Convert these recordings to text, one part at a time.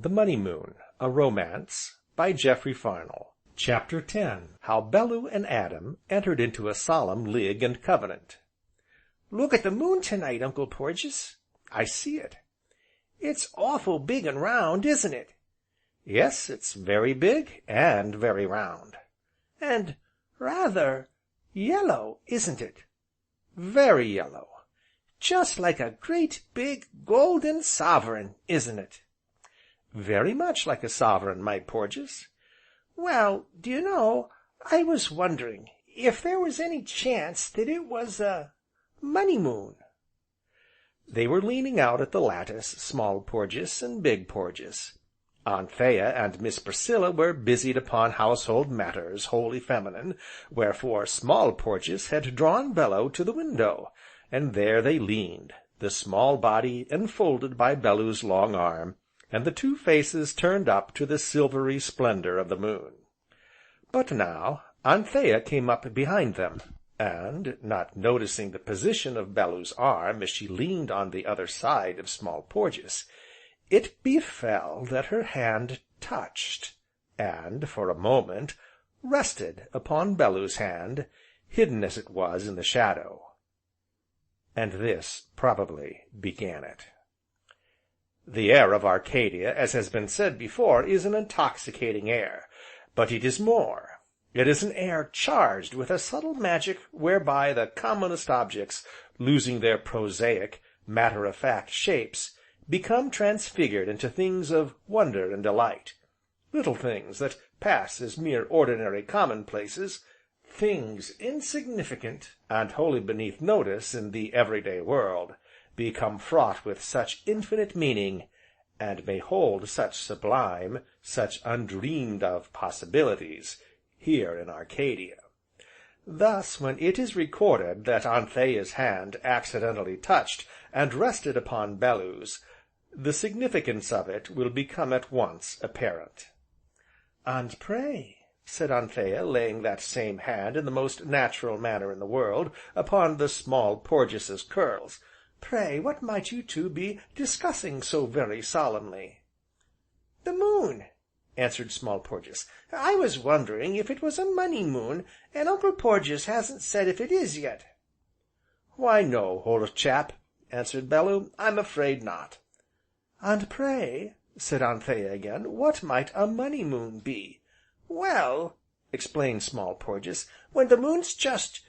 The Money Moon, a Romance, by Jeffery Farnol. Chapter 10. How Bellew and Adam entered into a solemn league and covenant. "Look at the moon tonight, Uncle Porges." "I see it." "It's awful big and round, isn't it?" "Yes, it's very big, and very round." "And rather yellow, isn't it?" "Very yellow." "Just like a great big golden sovereign, isn't it?" "Very much like a sovereign, my Porges." "Well, do you know, I was wondering if there was any chance that it was a money moon?" They were leaning out at the lattice, Small Porges and Big Porges. Anthea and Miss Priscilla were busied upon household matters wholly feminine, wherefore Small Porges had drawn Bellew to the window, and there they leaned, the small body enfolded by Bellew's long arm, and the two faces turned up to the silvery splendor of the moon. But now, Anthea came up behind them, and, not noticing the position of Bellew's arm as she leaned on the other side of Small Porges, it befell that her hand touched, and, for a moment, rested upon Bellew's hand, hidden as it was in the shadow. And this, probably, began it. The air of Arcadia, as has been said before, is an intoxicating air, but it is more. It is an air charged with a subtle magic whereby the commonest objects, losing their prosaic, matter-of-fact shapes, become transfigured into things of wonder and delight, little things that pass as mere ordinary commonplaces, things insignificant, and wholly beneath notice in the everyday world, become fraught with such infinite meaning, and may hold such sublime, such undreamed of possibilities, here in Arcadia. Thus, when it is recorded that Anthea's hand accidentally touched and rested upon Bellew's, the significance of it will become at once apparent. "And pray," said Anthea, laying that same hand in the most natural manner in the world, upon the Small Porges's curls, "pray, what might you two be discussing so very solemnly?" "The moon," answered Small Porges. "I was wondering if it was a money moon, and Uncle Porges hasn't said if it is yet." "Why no, old chap," answered Bellew, "I'm afraid not." "And pray," said Anthea again, "what might a money moon be?" "Well," explained Small Porges, "when the moon's just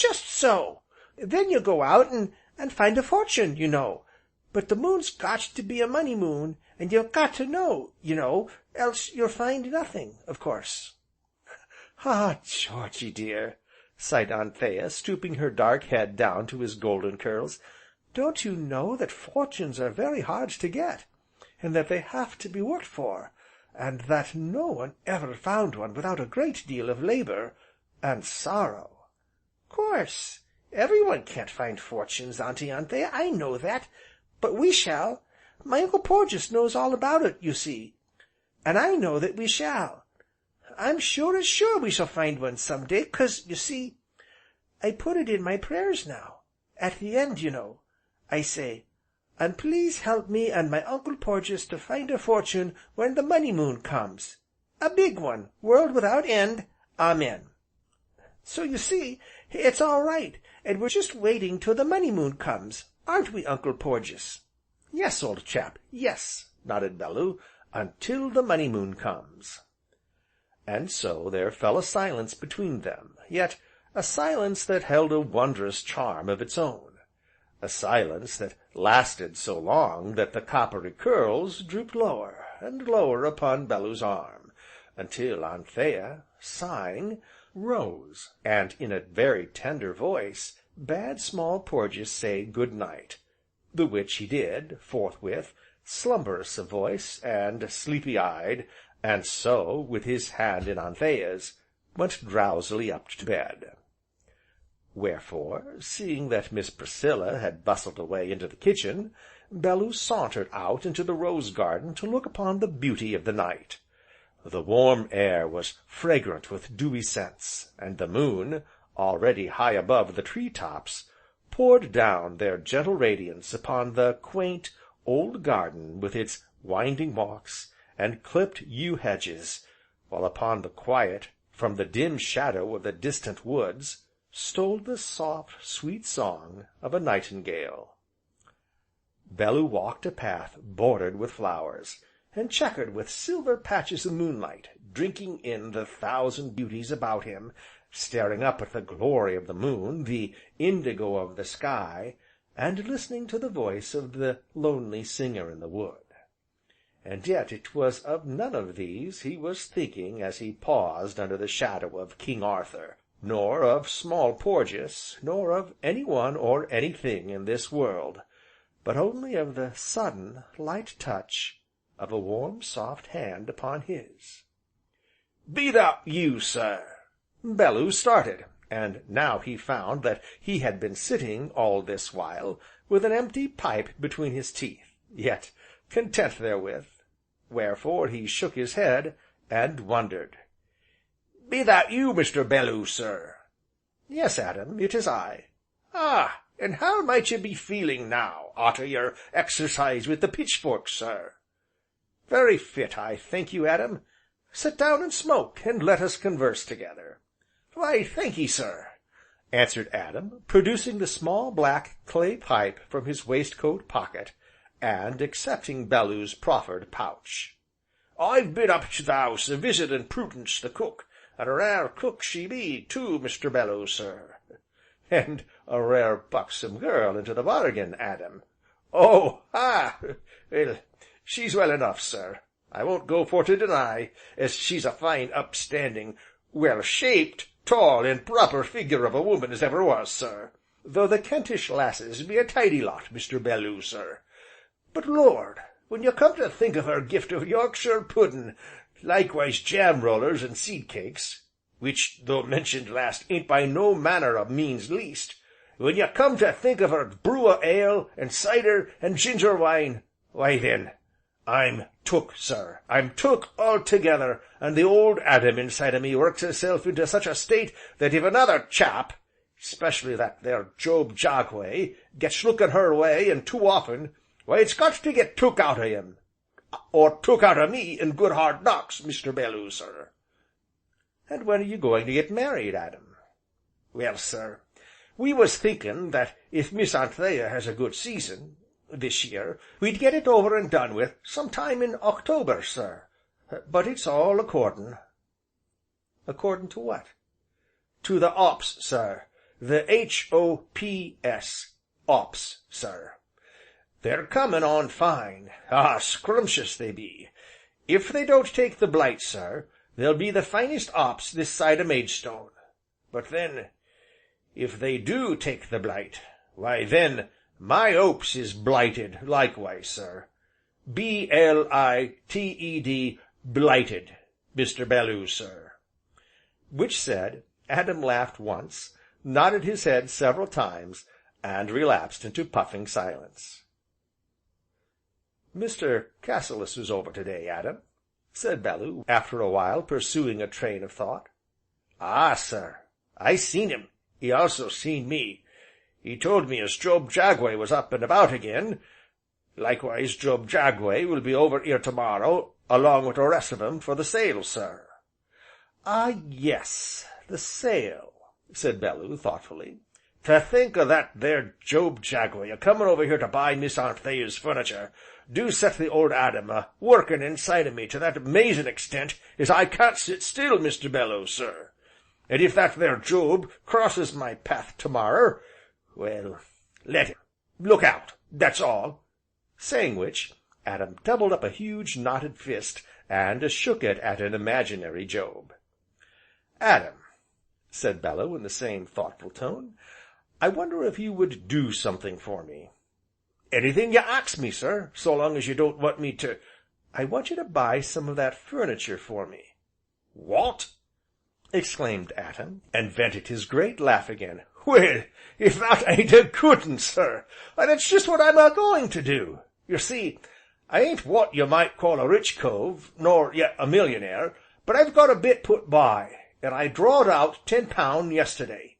so, then you go out and find a fortune, you know. But the moon's got to be a money moon, and you've got to know, you know, else you'll find nothing, of course." "Ah, Georgy dear!" sighed Anthea, stooping her dark head down to his golden curls, "don't you know that fortunes are very hard to get, and that they have to be worked for, and that no one ever found one without a great deal of labor, and sorrow?" "'Course, everyone can't find fortunes, Auntie Anthea, I know that, but we shall. My Uncle Porges knows all about it, you see, and I know that we shall. I'm sure as sure we shall find one some day, 'cause, you see, I put it in my prayers now, at the end, you know, I say, 'And please help me and my Uncle Porges to find a fortune when the money moon comes, a big one, world without end, Amen.' So you see, it's all right, and we're just waiting till the money moon comes, aren't we, Uncle Porges?" "Yes, old chap, yes," nodded Bellew, "until the money moon comes." And so there fell a silence between them, yet a silence that held a wondrous charm of its own. A silence that lasted so long that the coppery curls drooped lower, and lower upon Bellew's arm, until Anthea, sighing, rose, and in a very tender voice, bade Small Porges say good night, the which he did, forthwith, slumberous of voice, and sleepy eyed, and so, with his hand in Anthea's, went drowsily up to bed. Wherefore, seeing that Miss Priscilla had bustled away into the kitchen, Bellew sauntered out into the rose garden to look upon the beauty of the night. The warm air was fragrant with dewy scents, and the moon, already high above the tree tops, poured down their gentle radiance upon the quaint, old garden with its winding walks, and clipped yew hedges, while upon the quiet, from the dim shadow of the distant woods, stole the soft, sweet song of a nightingale. Bellew walked a path bordered with flowers, and checkered with silver patches of moonlight, drinking in the thousand beauties about him, staring up at the glory of the moon, the indigo of the sky, and listening to the voice of the lonely singer in the wood. And yet it was of none of these he was thinking as he paused under the shadow of King Arthur, nor of Small Porges, nor of any one or anything in this world, but only of the sudden, light touch of a warm, soft hand upon his. "Be that you, sir?" Bellew started, and now he found that he had been sitting, all this while, with an empty pipe between his teeth, yet content therewith, wherefore he shook his head, and wondered. "Be that you, Mr. Bellew, sir?" "Yes, Adam, it is I." "Ah! and how might you be feeling now, arter your exercise with the pitchfork, sir?" "Very fit, I thank you, Adam. Sit down and smoke, and let us converse together." "Why, thankee, sir," answered Adam, producing the small black clay pipe from his waistcoat pocket, and accepting Bellew's proffered pouch. "I've been up to the house a visitin' Prudence the cook, and a rare cook she be too, Mr. Bellew, sir." "And a rare buxom girl into the bargain, Adam." "Oh, ah! Well, she's well enough, sir. I won't go for to deny as she's a fine, upstanding, well-shaped, tall, and proper figure of a woman as ever was, sir, though the Kentish lasses be a tidy lot, Mr. Bellew, sir. But Lord, when you come to think of her gift of Yorkshire puddin', likewise jam rollers and seed cakes, which, though mentioned last, ain't by no manner of means least, when you come to think of her brew o' ale, and cider, and ginger wine, why then, I'm took, sir, I'm took altogether, and the old Adam inside o' me works hisself into such a state that if another chap, specially that there Job Jagway, gets looking her way, and too often, why it's got to get took out o' him, or took out o' me in good hard knocks, Mr. Bellew, sir." "And when are you going to get married, Adam?" "Well, sir, we was thinking that if Miss Anthea has a good season, this year, we'd get it over and done with some time in October, sir, but it's all accordin'." "Accordin' to what?" "To the 'ops, sir, the HOPS, 'ops, sir. They're comin' on fine, scrumptious they be. If they don't take the blight, sir, they'll be the finest 'ops this side o' Maidstone. But then, if they do take the blight, why then, my 'opes is blighted, likewise, sir. BLITED, blighted, Mr. Bellew, sir." Which said, Adam laughed once, nodded his head several times, and relapsed into puffing silence. "Mr. Cassilis was over to day, Adam," said Bellew, after a while pursuing a train of thought. "Ah, sir, I seen him, he also seen me. He told me as Job Jagway was up and about again, likewise Job Jagway will be over here to-morrow, along with the rest of 'em, for the sale, sir." "Ah, yes, the sale," said Bellew, thoughtfully. "To think o' that there Job Jagway a comin' over here to buy Miss Anthea's furniture, do set the old Adam a workin' inside o' me to that amazin' extent as I can't sit still, Mr. Bellew, sir. And if that there Job crosses my path to-morrow, well, let him. Look out, that's all." Saying which, Adam doubled up a huge, knotted fist, and shook it at an imaginary Job. "Adam," said Bellew in the same thoughtful tone, "I wonder if you would do something for me?" "Anything you ax me, sir, so long as you don't want me to—" "I want you to buy some of that furniture for me." "What?" exclaimed Adam, and vented his great laugh again. "Well, if that ain't a good 'un, sir, and it's just what I'm a-going to do. You see, I ain't what you might call a rich cove, nor yet a millionaire, but I've got a bit put by, and I drawed out £10 yesterday.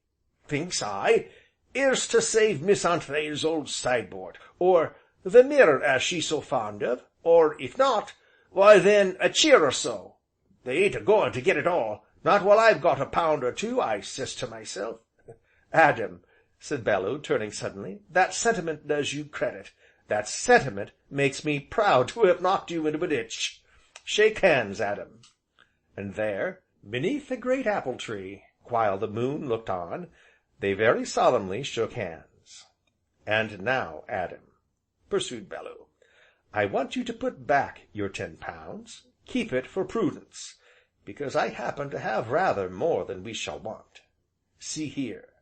Thinks I, 'ere's to save Miss Anthea's old sideboard, or the mirror as she's so fond of, or if not, Why then, a cheer or so. They ain't a-goin' to get it all, not while I've got a pound or two, I says to myself." "Adam," said Bellew, turning suddenly, "that sentiment does you credit, that sentiment makes me proud to have knocked you into a ditch. Shake hands, Adam." And there, beneath the great apple tree, while the moon looked on, they very solemnly shook hands. "And now, Adam," pursued Bellew, "I want you to put back your £10, keep it for prudence, because I happen to have rather more than we shall want. See here."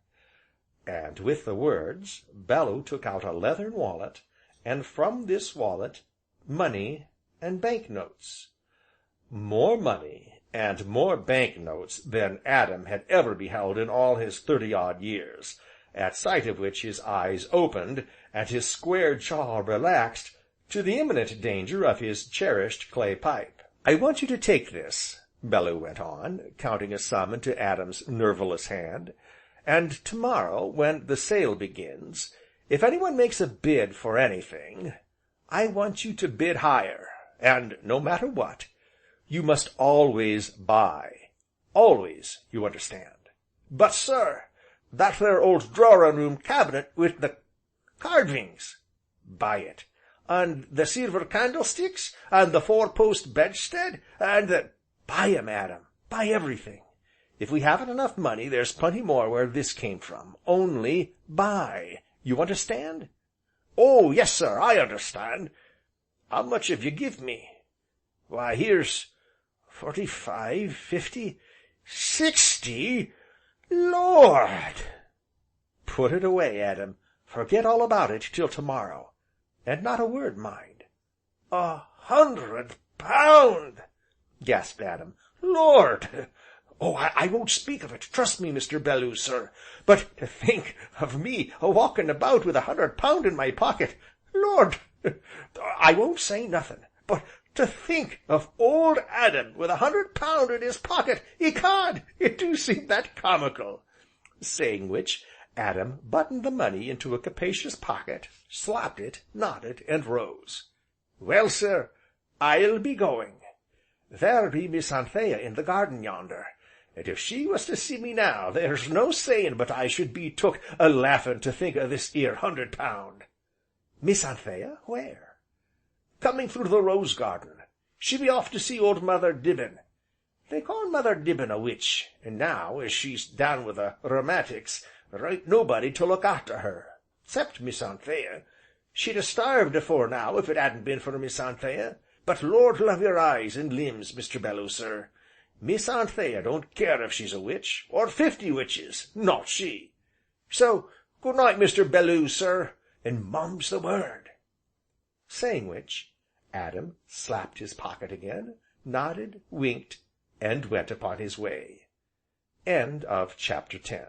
And with the words, Bellew took out a leathern wallet, and from this wallet, money and bank notes. More money, and more bank notes than Adam had ever beheld in all his 30-odd years, at sight of which his eyes opened, and his square jaw relaxed, to the imminent danger of his cherished clay pipe. "I want you to take this," Bellew went on, counting a sum into Adam's nerveless hand, "and tomorrow, when the sale begins, if anyone makes a bid for anything, I want you to bid higher, and, no matter what, you must always buy. Always, you understand." "But sir, that there old drawing room cabinet wi' the carvings." "Buy it." "And the silver candlesticks, and the 4-post bedstead, and the—" "Buy 'em, Adam, buy everything. If we haven't enough money, there's plenty more where this came from, only buy, you understand?" "Oh, yes, sir, I understand. How much have you give me?" "Why, here's 45, 50, 60. Lord!" "Put it away, Adam, forget all about it till tomorrow, and not a word, mind." £100! gasped Adam. "Lord! Oh, I won't speak of it, trust me, Mr. Bellew, sir, but to think of me a-walking about with £100 in my pocket, Lord! I won't say nothin', but to think of old Adam with £100 in his pocket, ecod, it do seem that comical." Saying which, Adam buttoned the money into a capacious pocket, slapped it, nodded, and rose. "Well, sir, I'll be going. There be Miss Anthea in the garden yonder, and if she was to see me now, there's no saying but I should be took a-laughing to think o' this 'ere £100. "Miss Anthea? Where?" "Coming through the rose garden. She be off to see old Mother Dibbin. They call Mother Dibbin a witch, and now, as she's down with the rheumatics, there ain't nobody to look arter her, 'cept Miss Anthea. She'd ha' starved afore now if it 'adn't been for Miss Anthea, but Lord love your eyes and limbs, Mr. Bellew, sir, Miss Anthea don't care if she's a witch, or 50 witches, not she. So, good night, Mr. Bellew, sir, and mum's the word." Saying which, Adam slapped his pocket again, nodded, winked, and went upon his way. Chapter 10